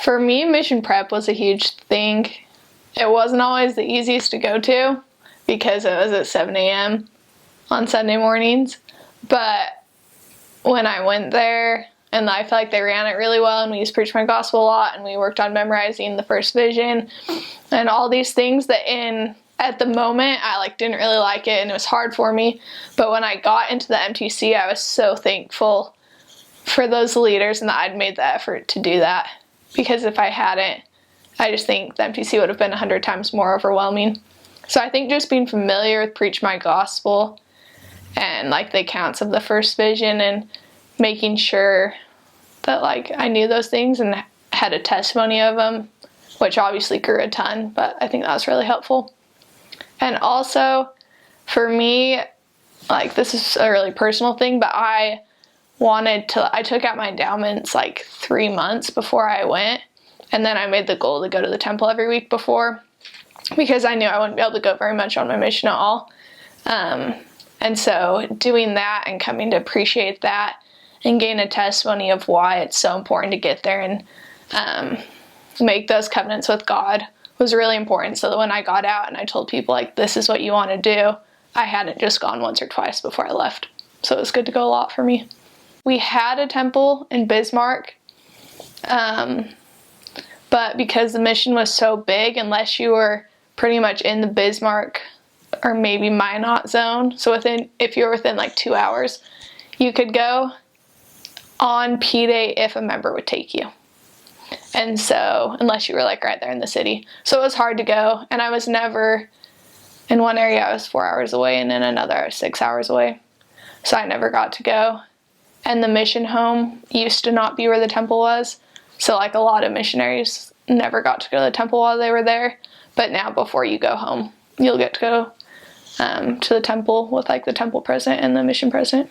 For me, mission prep was a huge thing. It wasn't always the easiest to go to because it was at 7 a.m. on Sunday mornings. But when I went there, and I feel like they ran it really well, and we used to preach my gospel a lot, and we worked on memorizing the first vision and all these things that at the moment I didn't really like it and it was hard for me. But when I got into the MTC, I was so thankful for those leaders and that I'd made the effort to do that, because if I hadn't, I just think the MTC would have been 100 times more overwhelming. So I think just being familiar with preach my gospel and the accounts of the first vision and making sure that I knew those things and had a testimony of them, which obviously grew a ton, but I think that was really helpful. And also for me, this is a really personal thing, but I took out my endowments 3 months before I went, and then I made the goal to go to the temple every week before, because I knew I wouldn't be able to go very much on my mission at all. And so doing that and coming to appreciate that and gain a testimony of why it's so important to get there and make those covenants with God was really important, so that when I got out and I told people this is what you want to do, I hadn't just gone once or twice before I left. So it was good to go a lot for me. We had a temple in Bismarck, but because the mission was so big, unless you were pretty much in the Bismarck or maybe Minot zone, so if you were within 2 hours, you could go on P Day if a member would take you. And so, unless you were right there in the city. So it was hard to go, and I was never, in one area I was 4 hours away, and in another I was 6 hours away. So I never got to go. And the mission home used to not be where the temple was. So a lot of missionaries never got to go to the temple while they were there. But now before you go home, you'll get to go to the temple with the temple president and the mission president.